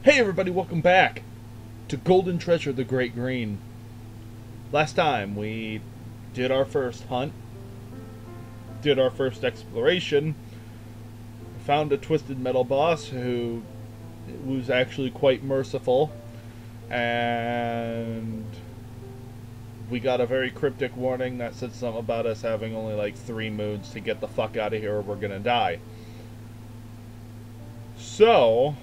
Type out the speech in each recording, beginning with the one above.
Hey everybody, welcome back to Golden Treasure the Great Green. Last time we did our first hunt, did our first exploration, found a twisted metal boss who was actually quite merciful, and we got a very cryptic warning that said something about us having only like 3 moons to get the fuck out of here or we're gonna die. So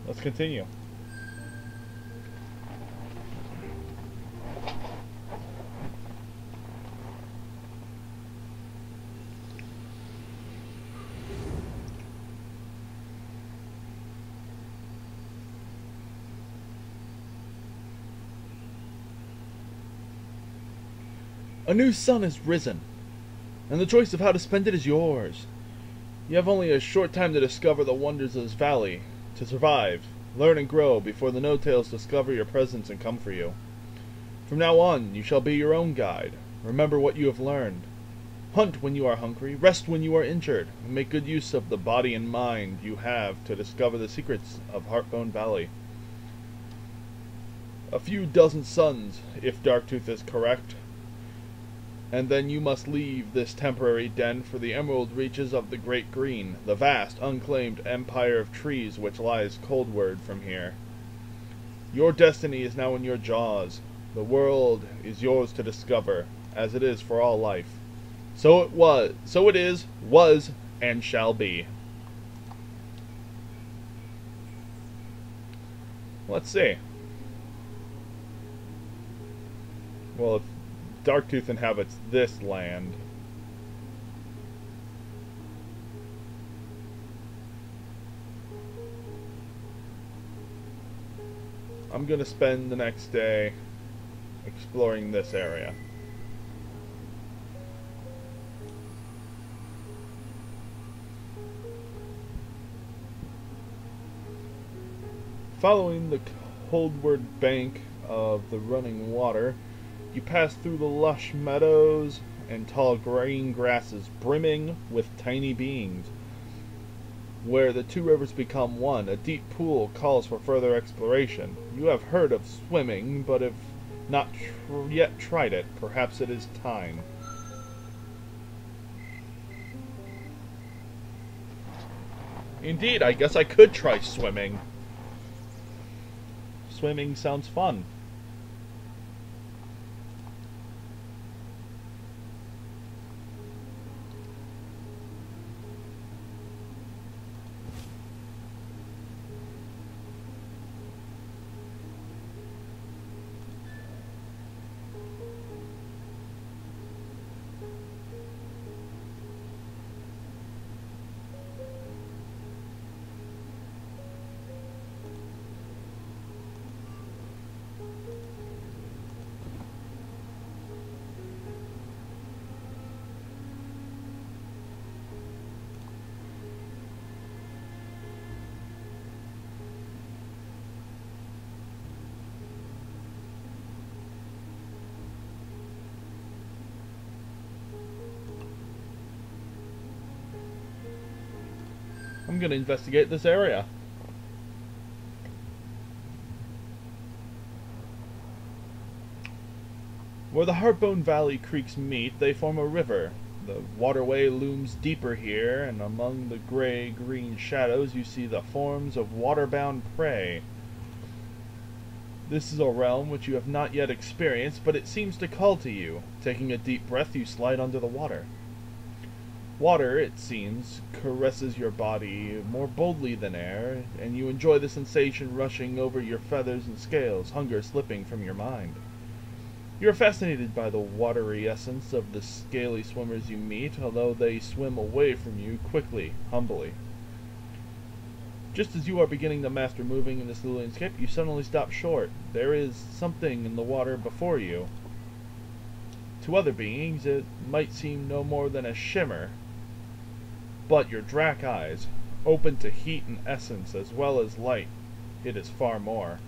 let's continue. A new sun has risen, and the choice of how to spend it is yours. You have only a short time to discover the wonders of this valley, to survive, learn and grow before the no-tails discover your presence and come for you. From now on, you shall be your own guide. Remember what you have learned. Hunt when you are hungry, rest when you are injured, and make good use of the body and mind you have to discover the secrets of Heartbone Valley. A few dozen suns, if Darktooth is correct, and then you must leave this temporary den for the emerald reaches of the Great Green, the vast, unclaimed empire of trees which lies coldward from here. Your destiny is now in your jaws. The world is yours to discover, as it is for all life. So it is, was, and shall be. Let's see. Well, if Darktooth inhabits this land, I'm going to spend the next day exploring this area. Following the coldward bank of the running water, you pass through the lush meadows and tall green grasses brimming with tiny beings. Where the two rivers become one, a deep pool calls for further exploration. You have heard of swimming, but have not yet tried it. Perhaps it is time. Indeed, I guess I could try swimming. Swimming sounds fun. I'm going to investigate this area. Where the Heartbone Valley creeks meet, they form a river. The waterway looms deeper here, and among the gray-green shadows you see the forms of water-bound prey. This is a realm which you have not yet experienced, but it seems to call to you. Taking a deep breath, you slide under the water. Water, it seems, caresses your body more boldly than air, and you enjoy the sensation rushing over your feathers and scales, hunger slipping from your mind. You are fascinated by the watery essence of the scaly swimmers you meet, although they swim away from you quickly, humbly. Just as you are beginning to master moving in this little landscape, you suddenly stop short. There is something in the water before you. To other beings, it might seem no more than a shimmer, but your drac eyes, open to heat and essence as well as light, it is far more.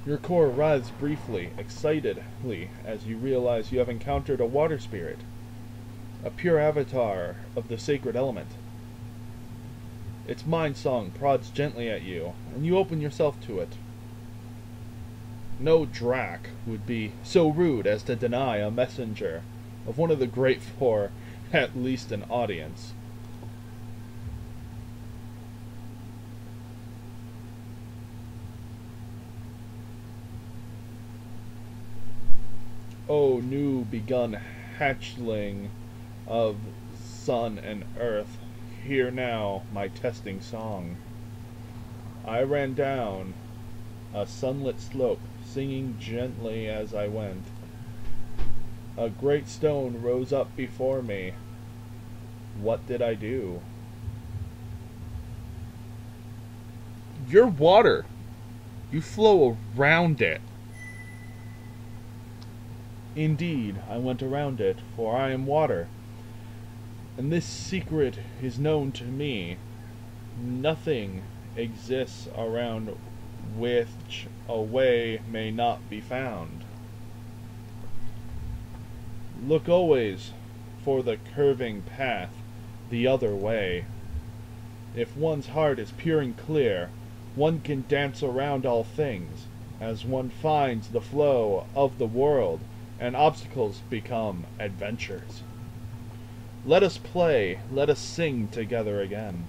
Your core writhes briefly, excitedly, as you realize you have encountered a water spirit. a pure avatar of the sacred element. Its mind song prods gently at you, and you open yourself to it. No Drac would be so rude as to deny a messenger of one of the Great Four at least an audience. O new begun hatchling of sun and earth, hear now my testing song. I ran down a sunlit slope, singing gently as I went. A great stone rose up before me. What did I do? You're water. You flow around it. Indeed, I went around it, for I am water. And this secret is known to me. Nothing exists around which a way may not be found. Look always for the curving path the other way. If one's heart is pure and clear, one can dance around all things, as one finds the flow of the world, and obstacles become adventures. Let us play, let us sing together again.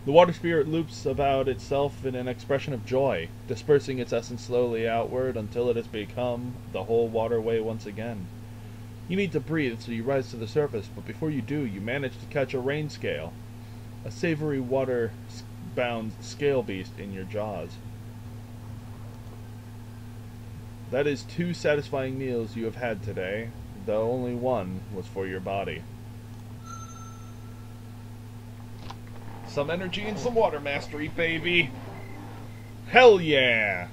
The water spirit loops about itself in an expression of joy, dispersing its essence slowly outward until it has become the whole waterway once again. You need to breathe, so you rise to the surface, but before you do, you manage to catch a rain scale, a savory water-bound scale beast in your jaws. That is 2 satisfying meals you have had today, though only one was for your body. Some energy and some water mastery, baby! Hell yeah!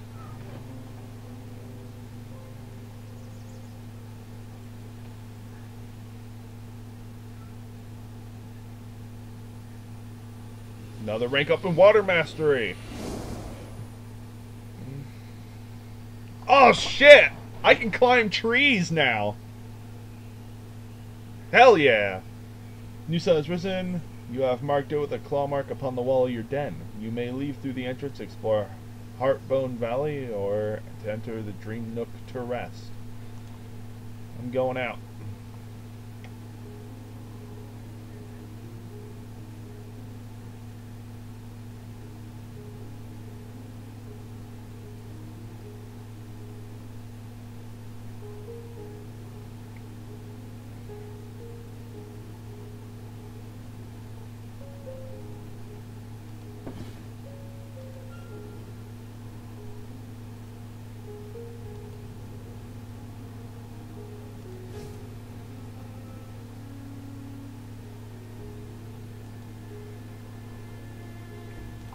Another rank up in water mastery! Oh shit! I can climb trees now! Hell yeah! New sun has risen. You have marked it with a claw mark upon the wall of your den. You may leave through the entrance to explore Heartbone Valley or to enter the Dream Nook to rest. I'm going out.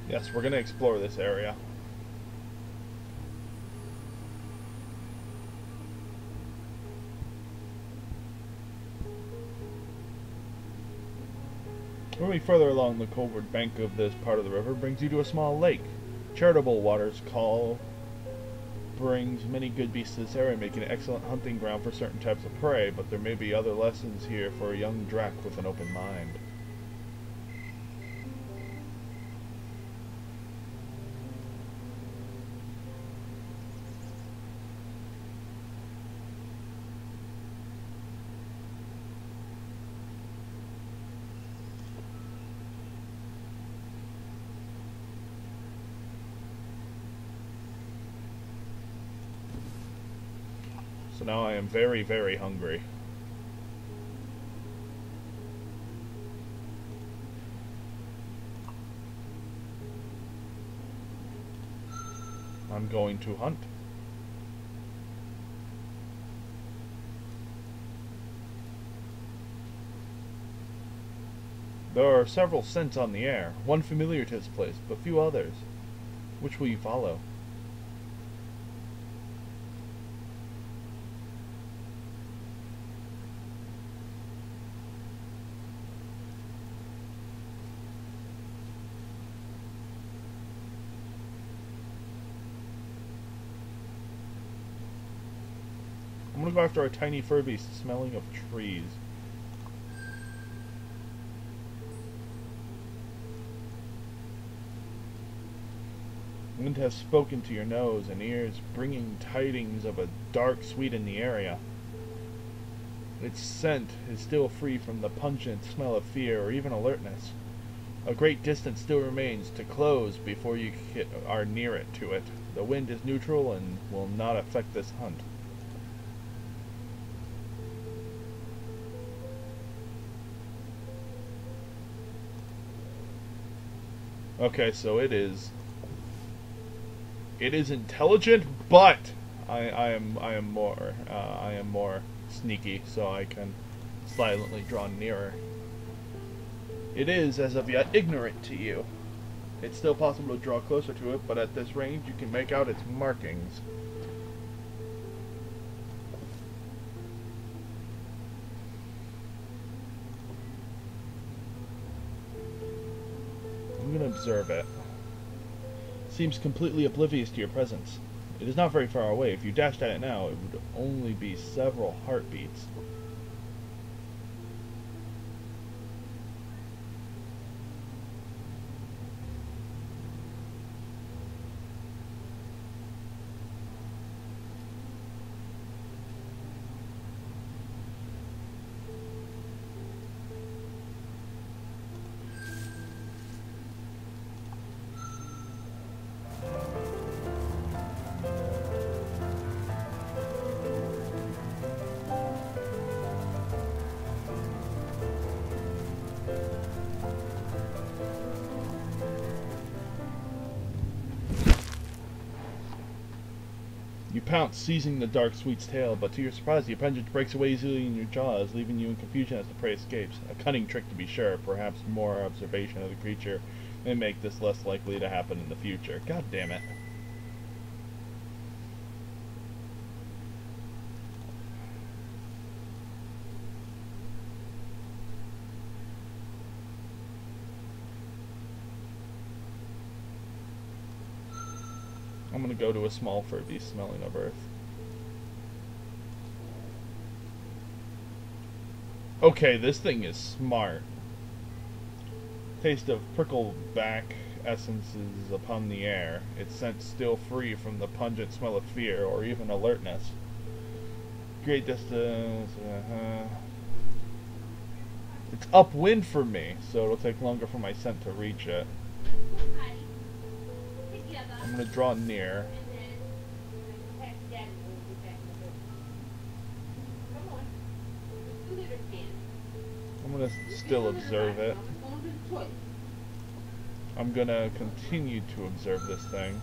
Yes, we're going to explore this area. Moving further along the covert bank of this part of the river brings you to a small lake. Charitable Waters Call brings many good beasts to this area, making it an excellent hunting ground for certain types of prey, but there may be other lessons here for a young Drac with an open mind. So now I am very, very hungry. I'm going to hunt. There are several scents on the air, one familiar to this place, but few others. Which will you follow? I'm gonna go after a tiny fur beast smelling of trees. Wind has spoken to your nose and ears, bringing tidings of a dark sweet in the area. Its scent is still free from the pungent smell of fear or even alertness. A great distance still remains to close before you are near it to it. The wind is neutral and will not affect this hunt. Okay, so it is intelligent, but I am more sneaky, so I can silently draw nearer. It is, as of yet, ignorant to you. It's still possible to draw closer to it, but at this range you can make out its markings. I'm going to observe it. Seems completely oblivious to your presence. It is not very far away. If you dashed at it now, it would only be several heartbeats. You pounce, seizing the dark sweet's tail, but to your surprise the appendage breaks away easily in your jaws, leaving you in confusion as the prey escapes. A cunning trick to be sure. Perhaps more observation of the creature may make this less likely to happen in the future. God damn it. I'm gonna go to a small fur beast smelling of earth. Okay, this thing is smart. Taste of prickleback essences upon the air. Its scent still free from the pungent smell of fear or even alertness. Great distance. It's upwind for me, so it'll take longer for my scent to reach it. I'm going to draw near. I'm going to still observe it. I'm going to continue to observe this thing.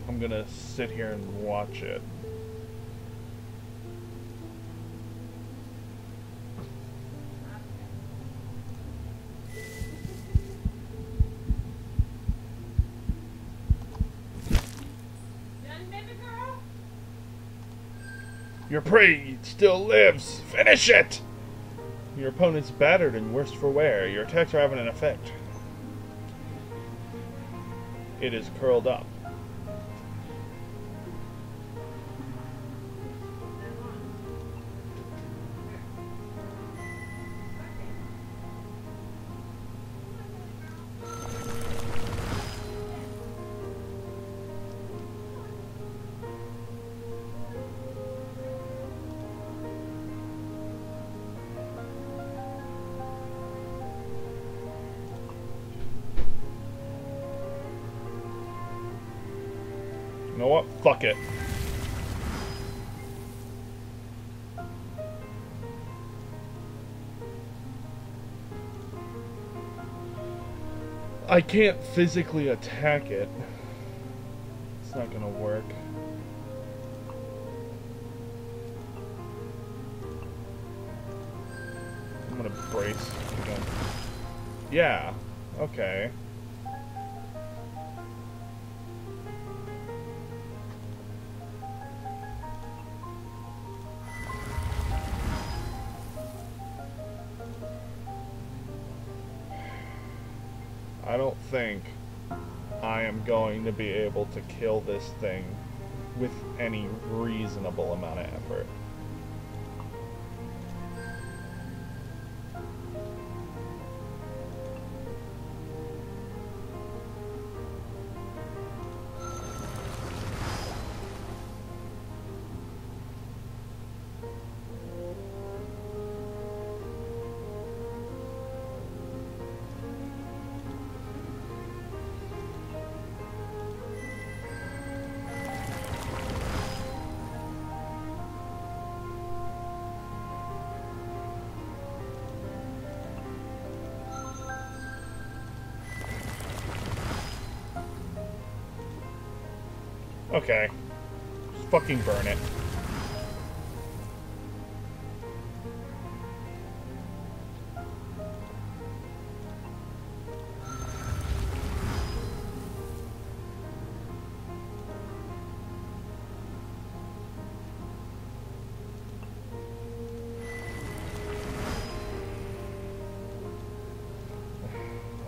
I'm gonna sit here and watch it. Your prey still lives! Finish it! Your opponent's battered and worse for wear. Your attacks are having an effect. It is curled up. You know what? Fuck it. I can't physically attack it. It's not gonna work. I'm gonna brace again. Yeah, okay. I don't think I am going to be able to kill this thing with any reasonable amount of effort. Okay. Just fucking burn it.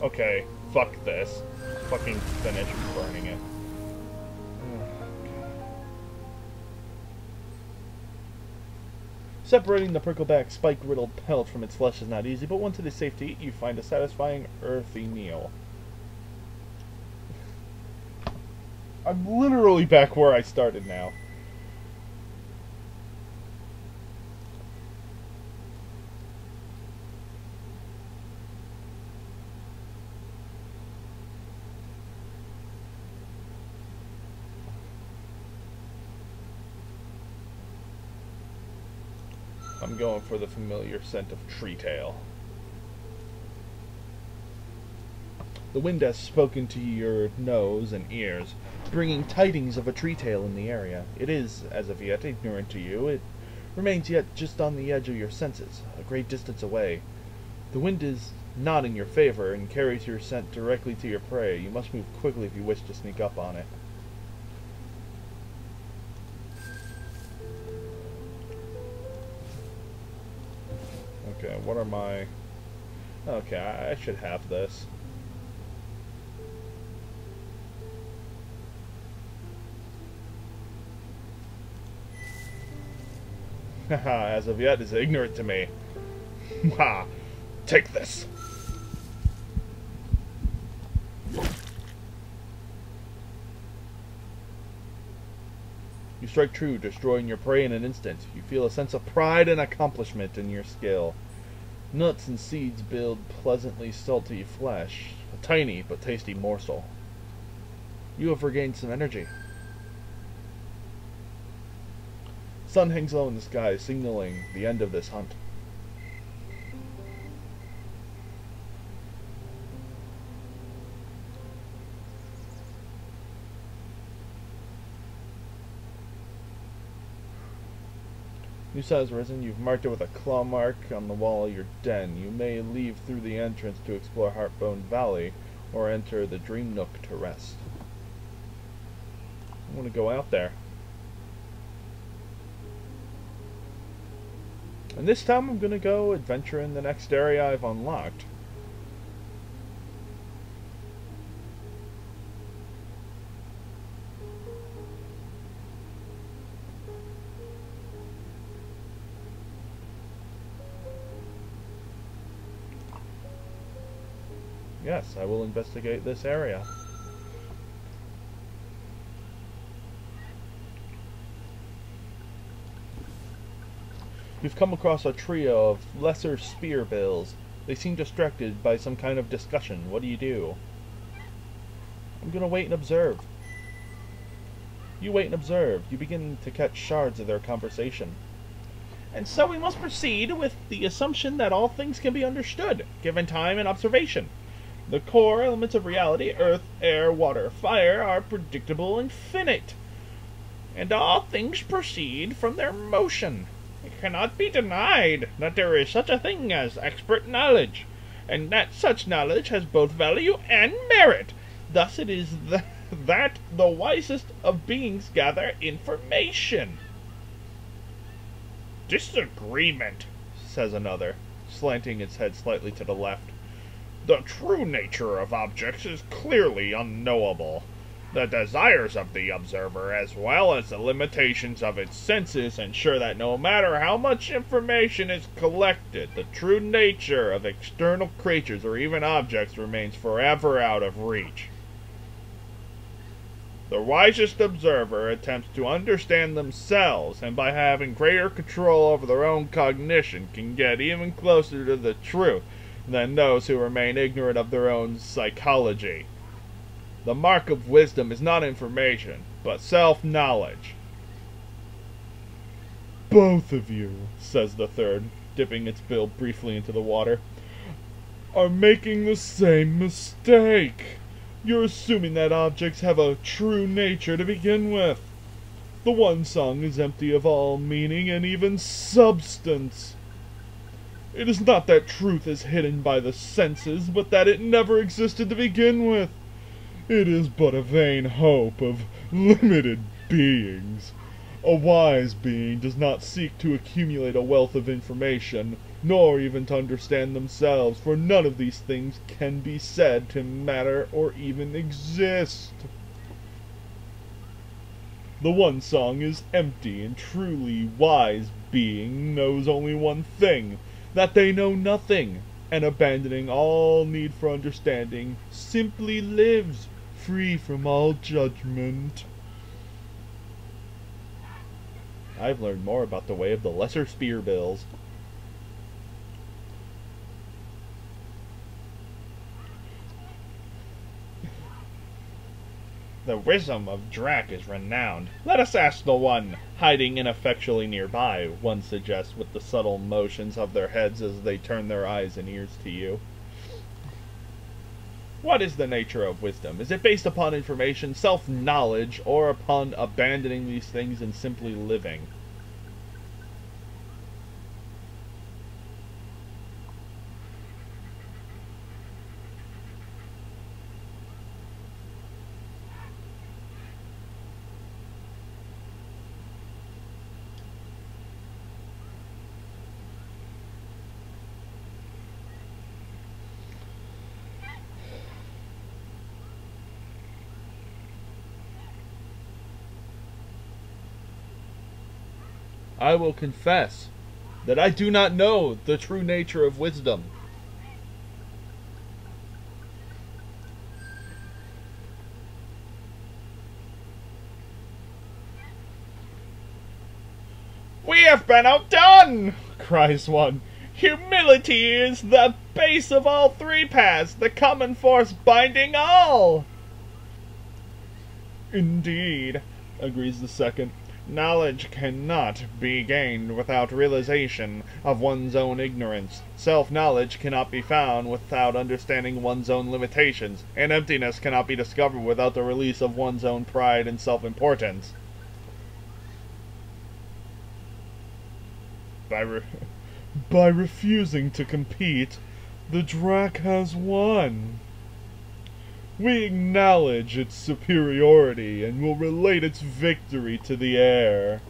Okay, fuck this. Fucking finish burning it. Separating the prickleback spike-riddled pelt from its flesh is not easy, but once it is safe to eat, you find a satisfying, earthy meal. I'm literally back where I started now. I'm going for the familiar scent of tree tail. The wind has spoken to your nose and ears, bringing tidings of a tree tail in the area. It is, as of yet, ignorant to you. It remains yet just on the edge of your senses, a great distance away. The wind is not in your favor and carries your scent directly to your prey. You must move quickly if you wish to sneak up on it. Okay, what are my... Okay, I should have this. Haha, as of yet is ignorant to me. Ha! Take this! You strike true, destroying your prey in an instant. You feel a sense of pride and accomplishment in your skill. Nuts and seeds build pleasantly salty flesh, a tiny but tasty morsel. You have regained some energy. Sun hangs low in the sky, signaling the end of this hunt. New sun has risen. You've marked it with a claw mark on the wall of your den. You may leave through the entrance to explore Heartbone Valley, or enter the Dream Nook to rest. I want to go out there. And this time I'm going to go adventure in the next area I've unlocked. Yes, I will investigate this area. You've come across a trio of lesser spearbills. They seem distracted by some kind of discussion. What do you do? I'm gonna wait and observe. You wait and observe. You begin to catch shards of their conversation. And so we must proceed with the assumption that all things can be understood, given time and observation. The core elements of reality, earth, air, water, fire, are predictable and finite, and all things proceed from their motion. It cannot be denied that there is such a thing as expert knowledge, and that such knowledge has both value and merit. Thus it is that the wisest of beings gather information. Disagreement, says another, slanting its head slightly to the left. The true nature of objects is clearly unknowable. The desires of the observer, as well as the limitations of its senses, ensure that no matter how much information is collected, the true nature of external creatures or even objects remains forever out of reach. The wisest observer attempts to understand themselves, and by having greater control over their own cognition can get even closer to the truth than those who remain ignorant of their own psychology. The mark of wisdom is not information, but self-knowledge. Both of you, says the third, dipping its bill briefly into the water, are making the same mistake. You're assuming that objects have a true nature to begin with. The one song is empty of all meaning and even substance. It is not that truth is hidden by the senses, but that it never existed to begin with. It is but a vain hope of limited beings. A wise being does not seek to accumulate a wealth of information, nor even to understand themselves, for none of these things can be said to matter or even exist. The one song is empty, and truly wise being knows only one thing, that they know nothing, and abandoning all need for understanding, simply lives, free from all judgment. I've learned more about the way of the lesser spearbills. The wisdom of Drac is renowned. Let us ask the one hiding ineffectually nearby, one suggests with the subtle motions of their heads as they turn their eyes and ears to you. What is the nature of wisdom? Is it based upon information, self-knowledge, or upon abandoning these things and simply living? I will confess that I do not know the true nature of wisdom. We have been outdone, cries one. Humility is the base of all three paths, the common force binding all. Indeed, agrees the second. Knowledge cannot be gained without realization of one's own ignorance. Self-knowledge cannot be found without understanding one's own limitations, and emptiness cannot be discovered without the release of one's own pride and self-importance. By refusing to compete, the Drac has won. We acknowledge its superiority and will relate its victory to the air.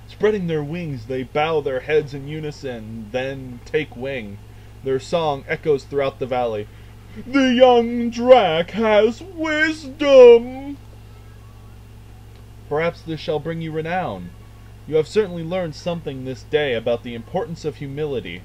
Spreading their wings, they bow their heads in unison, then take wing. Their song echoes throughout the valley. The young Drac has wisdom! Perhaps this shall bring you renown. You have certainly learned something this day about the importance of humility.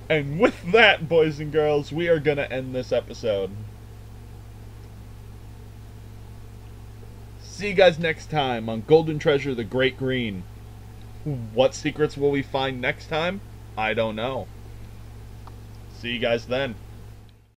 And with that, boys and girls, we are going to end this episode. See you guys next time on Golden Treasure the Great Green. What secrets will we find next time? I don't know. See you guys then.